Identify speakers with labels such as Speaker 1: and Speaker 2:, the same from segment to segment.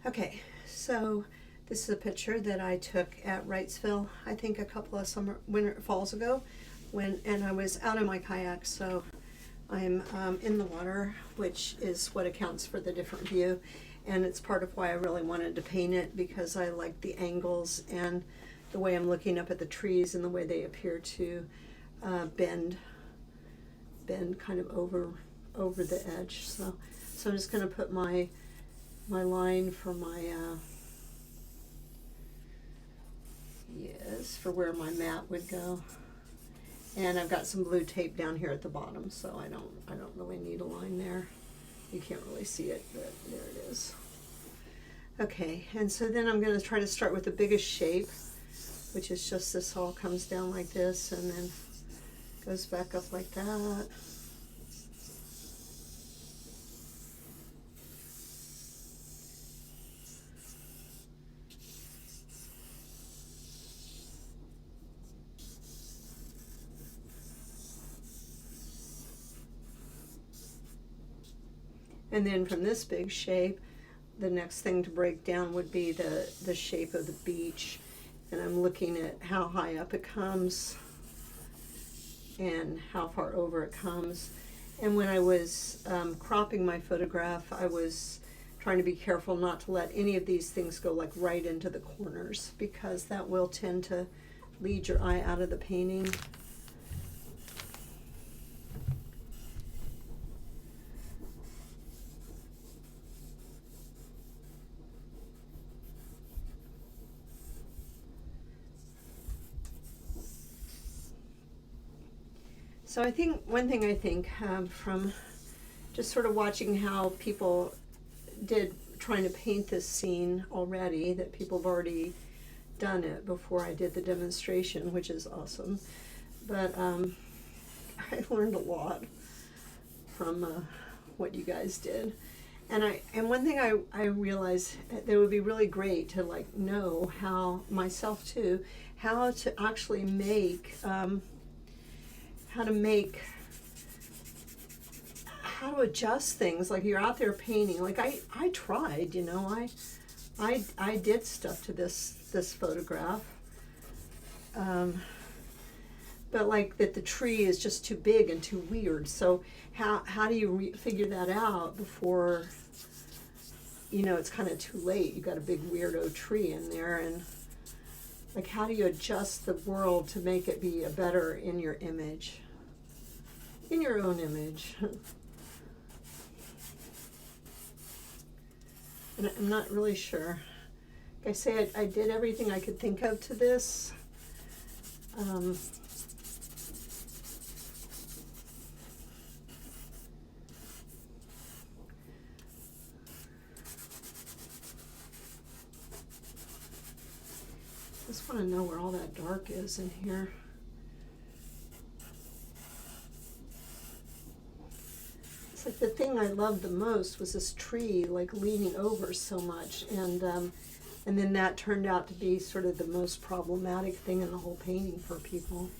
Speaker 1: Okay, so this is a picture that I took at Wrightsville, I think a couple of falls ago, and I was out in my kayak, so I'm in the water, which is what accounts for the different view, and it's part of why I really wanted to paint it, because I like the angles and the way I'm looking up at the trees and the way they appear to bend kind of over the edge. So I'm just going to put my line for my for where my mat would go, and I've got some blue tape down here at the bottom, so I don't really need a line there. You can't really see it, but there it is. Okay, and so then I'm going to try to start with the biggest shape, which is just this all comes down like this and then goes back up like that. And then from this big shape, the next thing to break down would be the shape of the beach. And I'm looking at how high up it comes and how far over it comes. And when I was cropping my photograph, I was trying to be careful not to let any of these things go like right into the corners, because that will tend to lead your eye out of the painting. So I think one thing from just sort of watching how people did trying to paint this scene already, that people have already done it before I did the demonstration, which is awesome. But I learned a lot from what you guys did. And one thing I realized that it would be really great to like know how myself too, how to actually make how to adjust things. Like you're out there painting, like I tried, you know, I did stuff to this photograph, but like that the tree is just too big and too weird. So how do you figure that out before, you know, it's kind of too late? You got a big weirdo tree in there, and like how do you adjust the world to make it be a better in your image, in your own image? And I'm not really sure. Like I say, I did everything I could think of to this. Just want to know where all that dark is in here. It's like the thing I loved the most was this tree like leaning over so much, and then that turned out to be sort of the most problematic thing in the whole painting for people.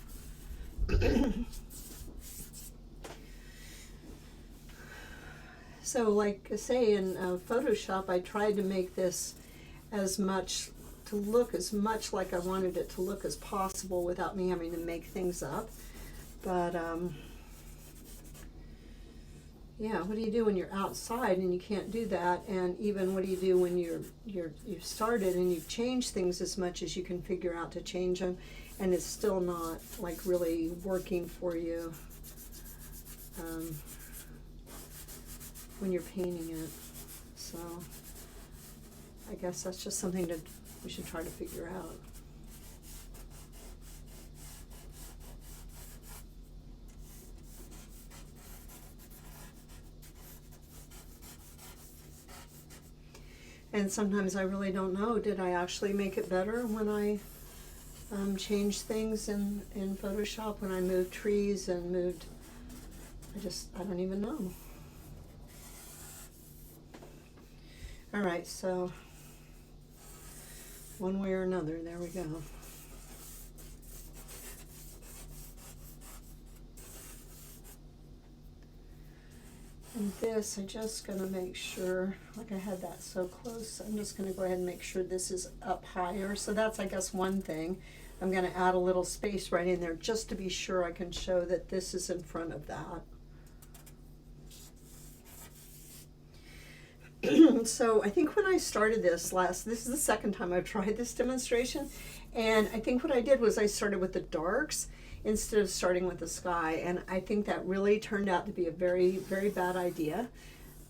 Speaker 1: So like I say, in Photoshop, I tried to make this to look as much like I wanted it to look as possible without me having to make things up. But yeah, what do you do when you're outside and you can't do that? And even what do you do when you've started and you've changed things as much as you can figure out to change them, and it's still not like really working for you when you're painting it? So I guess that's just something that we should try to figure out. And sometimes I really don't know, did I actually make it better when I changed things in Photoshop, when I moved trees and moved, I don't even know. All right, so one way or another, there we go. And this, I'm just gonna make sure, like I had that so close, I'm just gonna go ahead and make sure this is up higher. So that's, I guess, one thing. I'm gonna add a little space right in there just to be sure I can show that this is in front of that. So I think when I started this is the second time I've tried this demonstration, and I think what I did was I started with the darks instead of starting with the sky, and I think that really turned out to be a very, very bad idea,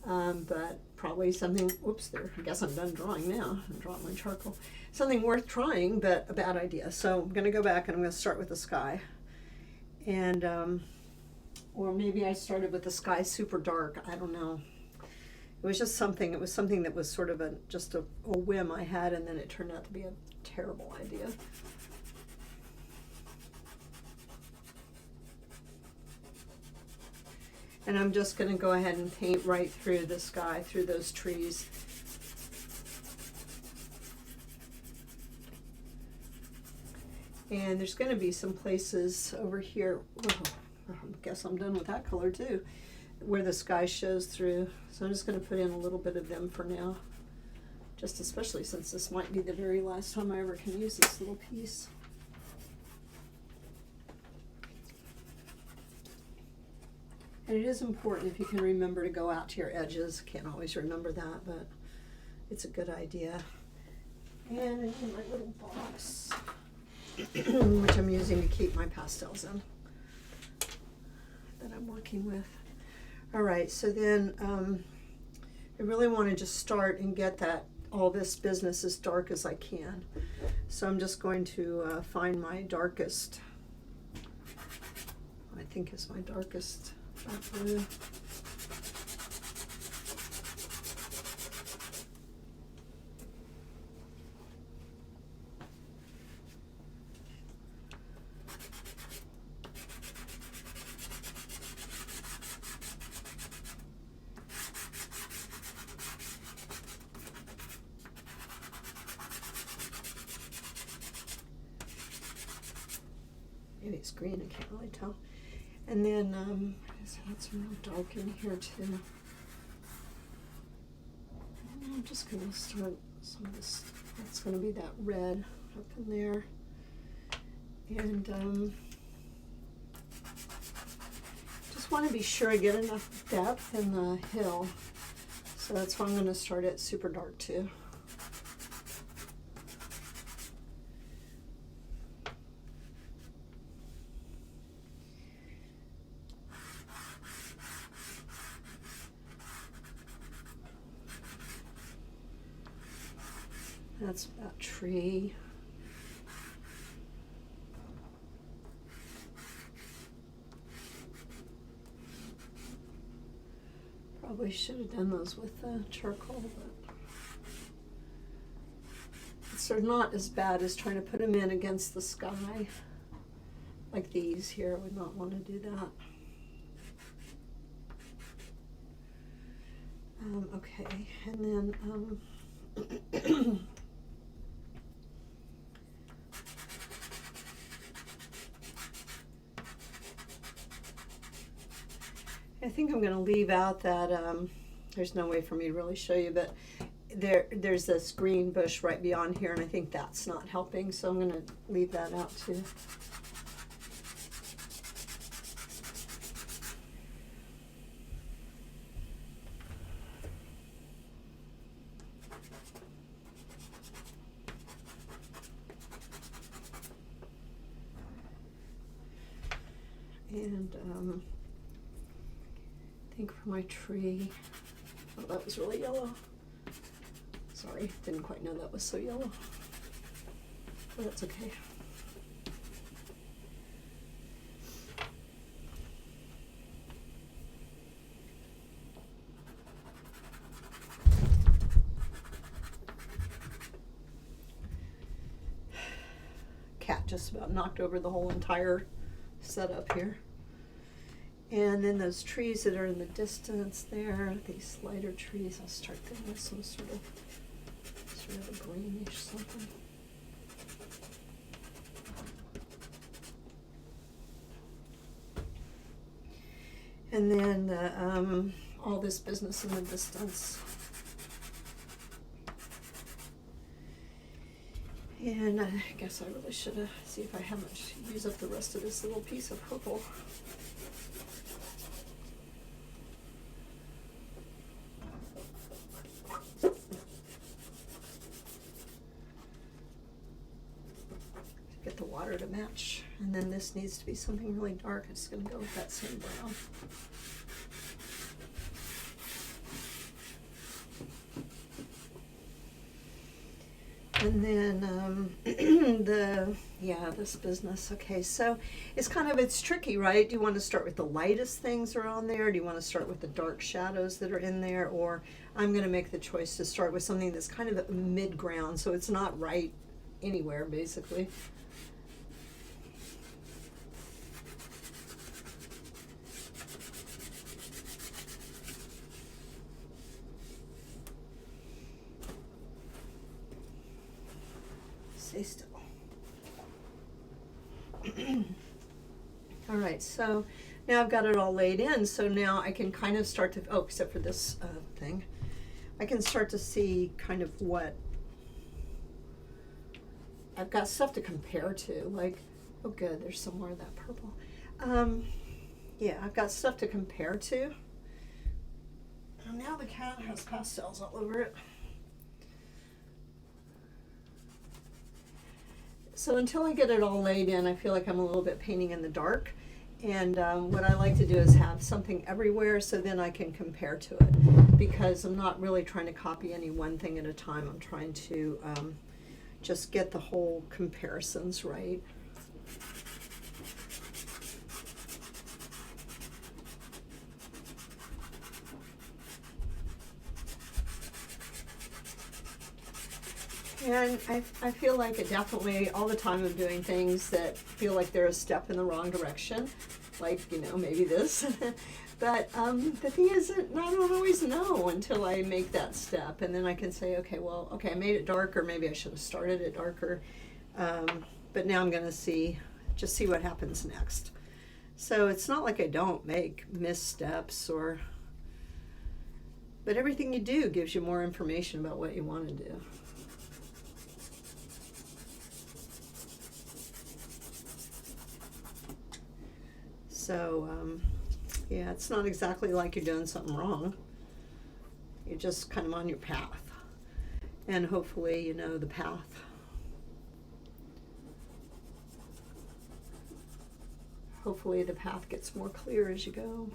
Speaker 1: but probably something, oops, there, I guess I'm done drawing now. I dropped my charcoal. Something worth trying, but a bad idea. So I'm going to go back and I'm going to start with the sky, and or maybe I started with the sky super dark, I don't know. It was just something, it was something that was sort of just a whim I had, and then it turned out to be a terrible idea. And I'm just going to go ahead and paint right through the sky, through those trees. And there's going to be some places over here, I guess I'm done with that color too, where the sky shows through. So I'm just going to put in a little bit of them for now, just especially since this might be the very last time I ever can use this little piece. And it is important if you can remember to go out to your edges. Can't always remember that, but it's a good idea. And in my little box, which I'm using to keep my pastels in, that I'm working with. All right, so then I really want to just start and get all this business as dark as I can. So I'm just going to find my darkest, I think is my darkest dark blue. Maybe it's green, I can't really tell. And then I had some real dark in here too. And I'm just going to start some of this, that's going to be that red up in there. And just want to be sure I get enough depth in the hill. So that's why I'm going to start it super dark too. That's that tree. Probably should have done those with charcoal, but it's sort of not as bad as trying to put them in against the sky. Like these here, I would not want to do that. Okay, and then I think I'm going to leave out that, there's no way for me to really show you, but there's this green bush right beyond here, and I think that's not helping, so I'm going to leave that out too. And I think for my tree, oh, that was really yellow. Sorry, didn't quite know that was so yellow, but that's okay. Cat just about knocked over the whole entire setup here. And then those trees that are in the distance there, these lighter trees, I'll start them with some sort of a greenish something. And then all this business in the distance. And I guess I really should have, see if I haven't used up the rest of this little piece of purple. Get the water to match. And then this needs to be something really dark. It's going to go with that same brown. And then this business. Okay, so it's tricky, right? Do you want to start with the lightest things that are on there? Do you want to start with the dark shadows that are in there? Or I'm going to make the choice to start with something that's kind of mid-ground, so it's not right anywhere, basically. Stay still. All right, so now I've got it all laid in, so now I can kind of start to, except for this thing, I can start to see kind of what, I've got stuff to compare to, like, oh good, there's some more of that purple. Yeah, I've got stuff to compare to. And now the cat has pastels all over it. So until I get it all laid in, I feel like I'm a little bit painting in the dark. And what I like to do is have something everywhere so then I can compare to it. Because I'm not really trying to copy any one thing at a time. I'm trying to just get the whole comparisons right. And I feel like it definitely, all the time I'm doing things that feel like they're a step in the wrong direction, like, maybe this. But the thing is that I don't always know until I make that step. And then I can say, okay, I made it darker. Maybe I should have started it darker. But now I'm going to just see what happens next. So it's not like I don't make missteps but everything you do gives you more information about what you want to do. So, yeah, it's not exactly like you're doing something wrong. You're just kind of on your path. And hopefully you know the path. Hopefully the path gets more clear as you go.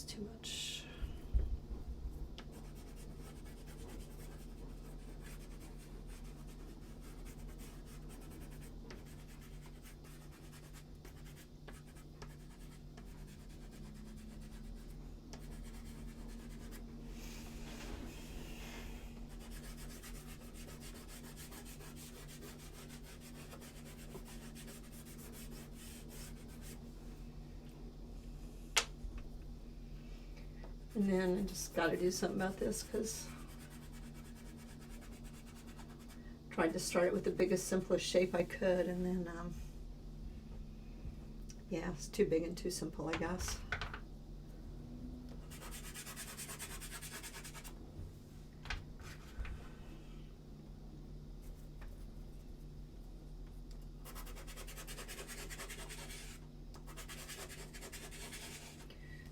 Speaker 1: Too much. And then I just got to do something about this because I tried to start it with the biggest, simplest shape I could, and then, yeah, it's too big and too simple, I guess.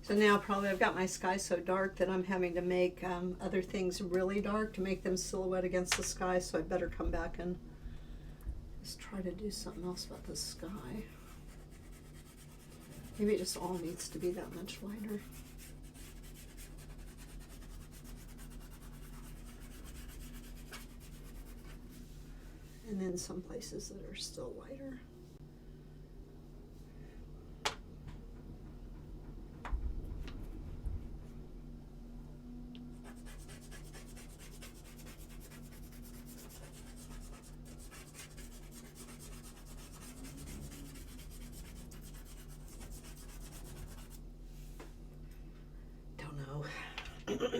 Speaker 1: So now probably I've got my sky so dark that I'm having to make other things really dark to make them silhouette against the sky, so I better come back and just try to do something else about the sky. Maybe it just all needs to be that much lighter. And then some places that are still lighter. don't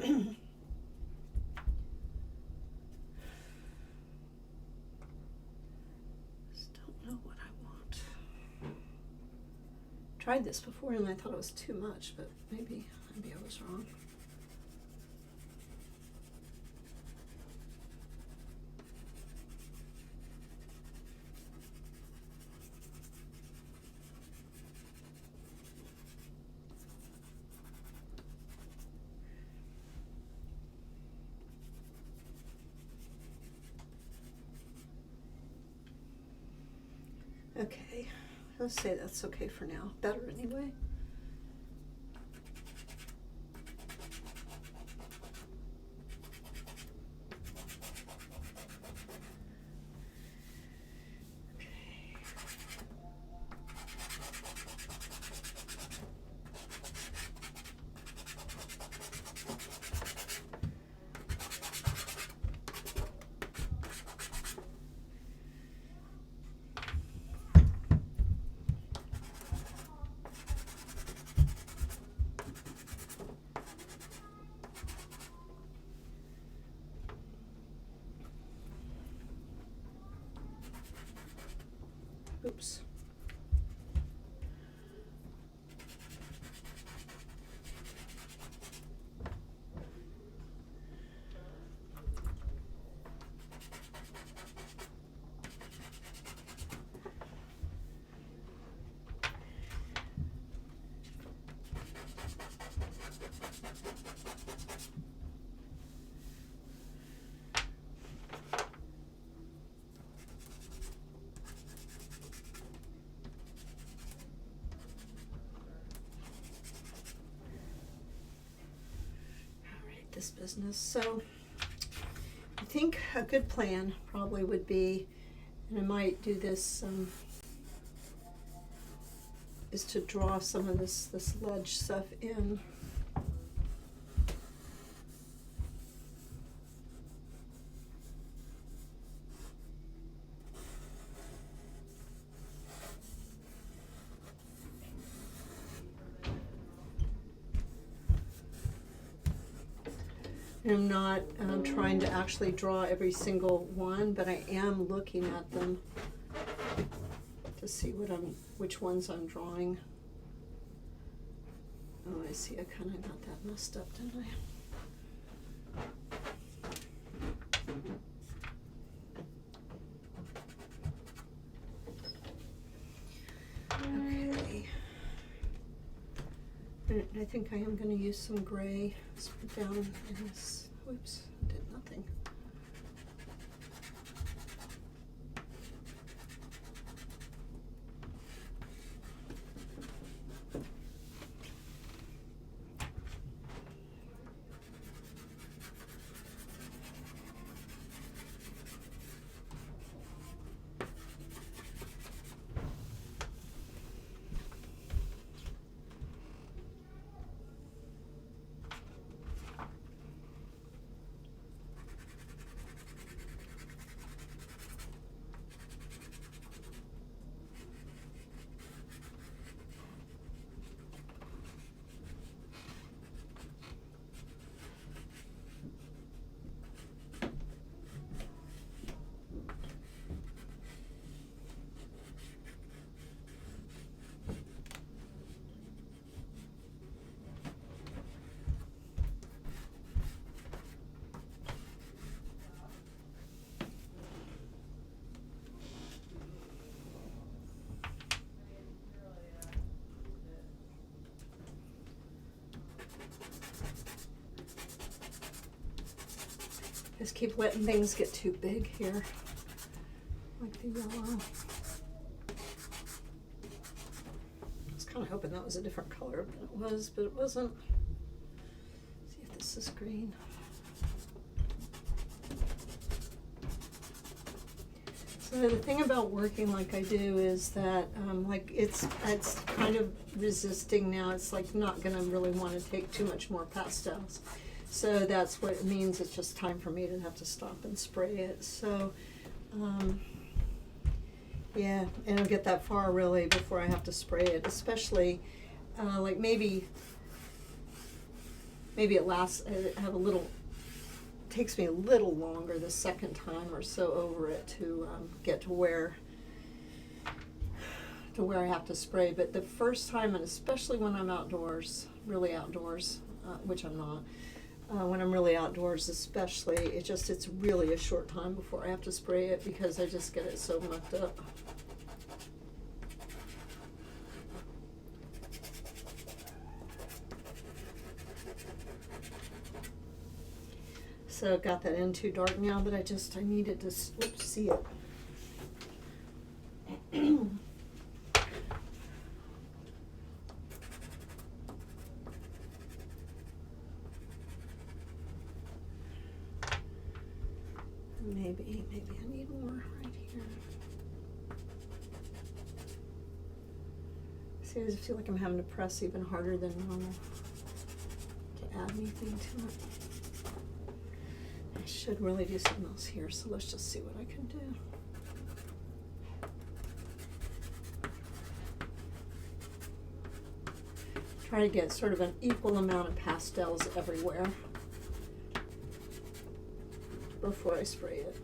Speaker 1: know what I want. Tried this before and I thought it was too much, but maybe I was wrong. Okay, let's say that's okay for now. Better anyway. Oops. This business. So I think a good plan probably would be, and I might do this, is to draw some of this ledge stuff in. I'm not trying to actually draw every single one, but I am looking at them to see which ones I'm drawing. Oh, I see. I kind of got that messed up, didn't I? Okay. I think I am going to use some gray down in this. Whoops, did nothing. Just keep letting things get too big here, like the yellow. I was kind of hoping that was a different color, but it wasn't. Let's see if this is green. So the thing about working like I do is that like it's kind of resisting now. It's like not gonna really want to take too much more pastels. So that's what it means. It's just time for me to have to stop and spray it. So, yeah, and it'll get that far really before I have to spray it, especially like maybe maybe it lasts, I have a little, takes me a little longer the second time or so over it to get to where I have to spray. But the first time, and especially when I'm outdoors, really outdoors, which I'm not, when I'm really outdoors especially, it's really a short time before I have to spray it because I just get it so mucked up. So got that in too dark now, but I needed to see it. Maybe I need more right here. See, I feel like I'm having to press even harder than normal to add anything to it. I should really do something else here, so let's just see what I can do. Try to get sort of an equal amount of pastels everywhere before I spray it.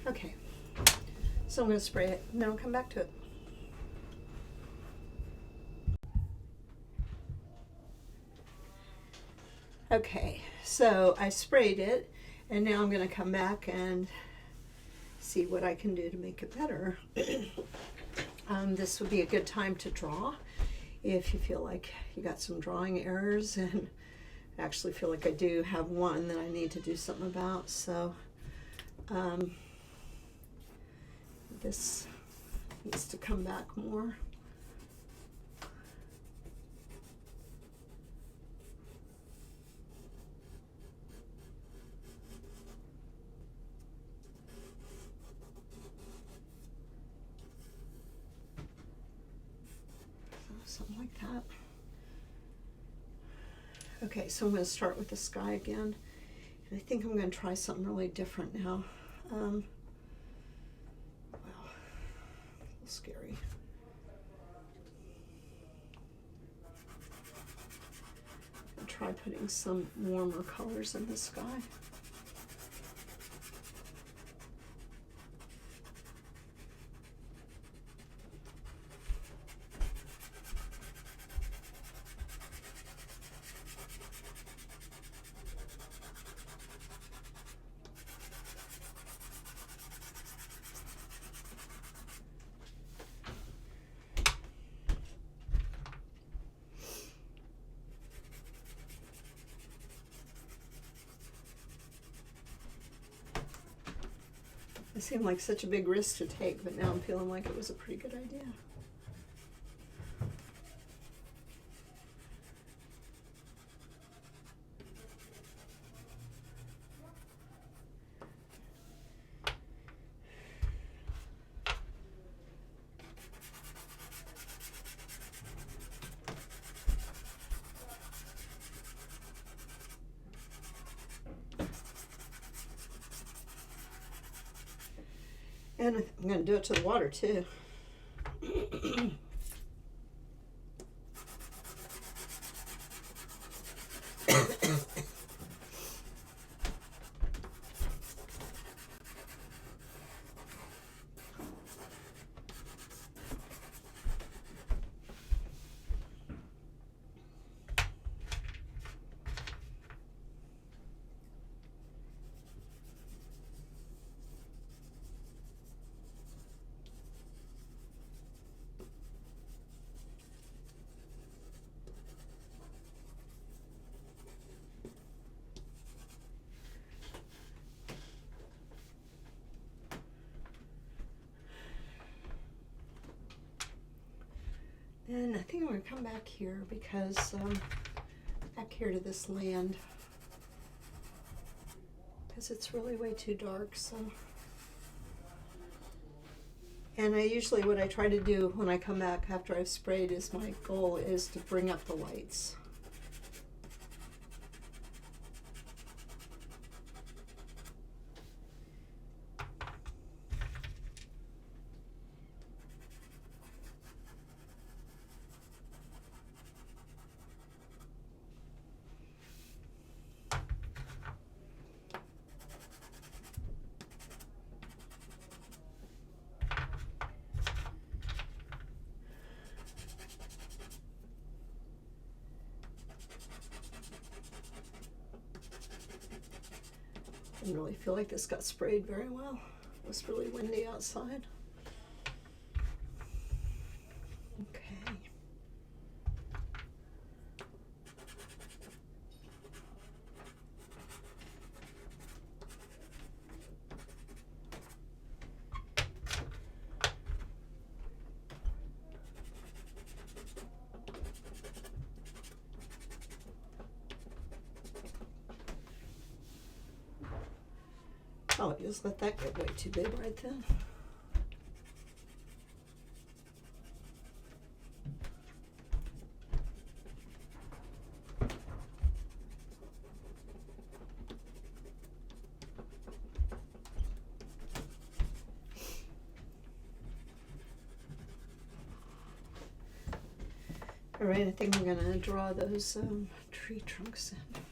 Speaker 1: Okay, so I'm going to spray it and then I'll come back to it. Okay, so I sprayed it and now I'm going to come back and see what I can do to make it better. This would be a good time to draw if you feel like you got some drawing errors, and I actually feel like I do have one that I need to do something about. So this needs to come back more. Something like that. Okay, so I'm going to start with the sky again. And I think I'm going to try something really different now. Wow, a little scary. I'll try putting some warmer colors in the sky. It seemed like such a big risk to take, but now I'm feeling like it was a pretty good idea. And I'm going to do it to the water too. And I think I'm going to come back here because back here to this land, because it's really way too dark. So, and what I try to do when I come back after I've sprayed is my goal is to bring up the lights. I didn't really feel like this got sprayed very well. It was really windy outside. Okay. Oh, just let that get way too big right then. All right, I think I'm gonna draw those tree trunks in there.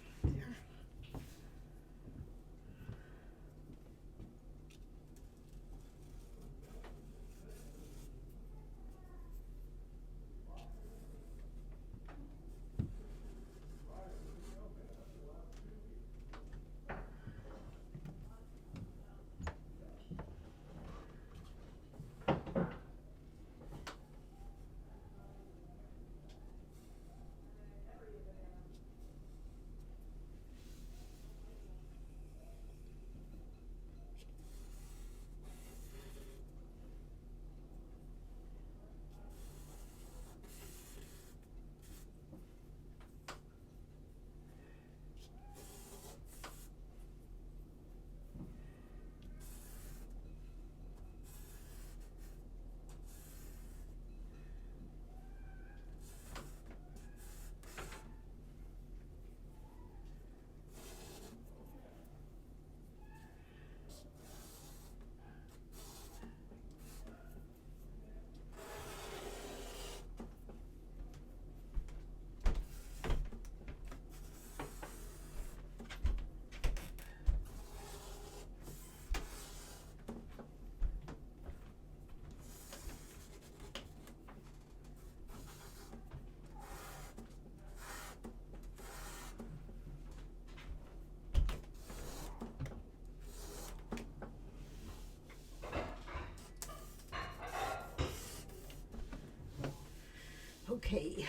Speaker 1: Okay.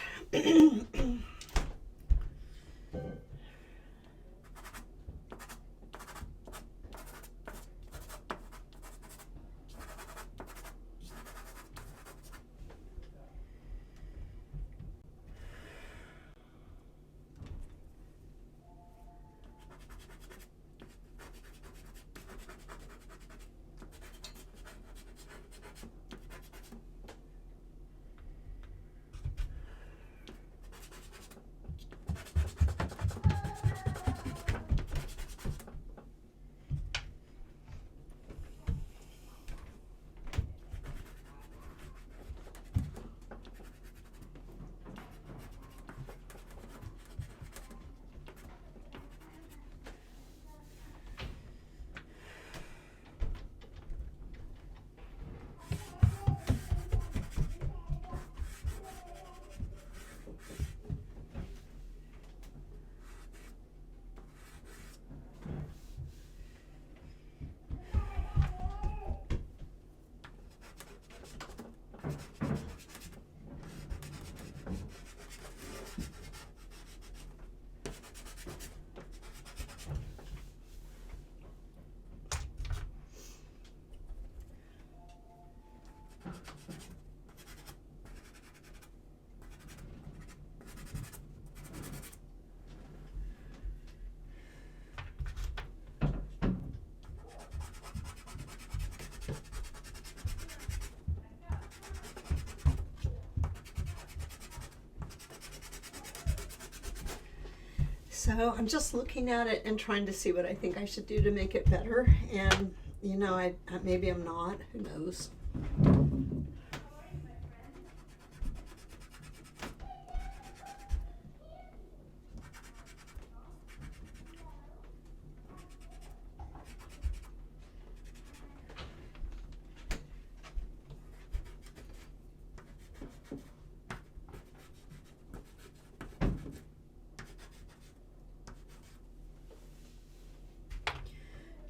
Speaker 1: So I'm just looking at it and trying to see what I think I should do to make it better. And you know, maybe I'm not. Who knows?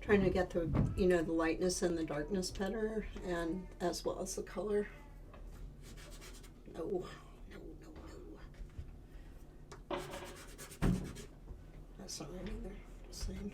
Speaker 1: Trying to get the, you know, the lightness and the darkness better, and as well as the color. No, no, no, no. That's not right either. Same.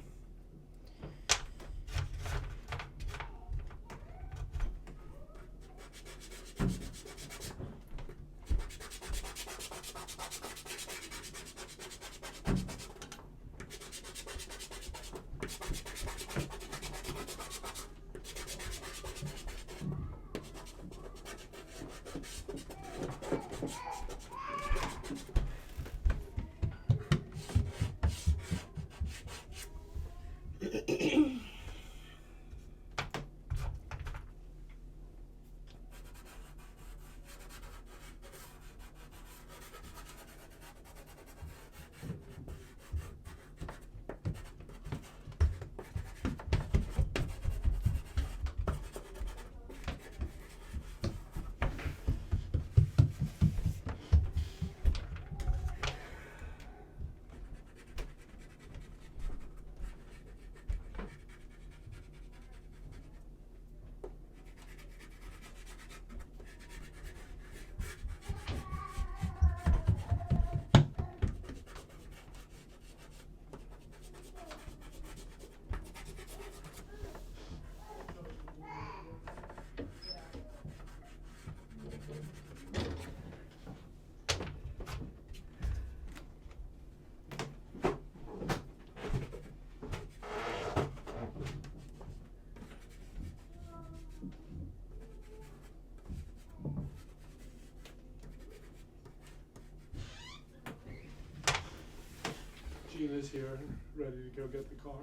Speaker 2: Gina's here and ready to go get the car.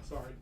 Speaker 2: Sorry.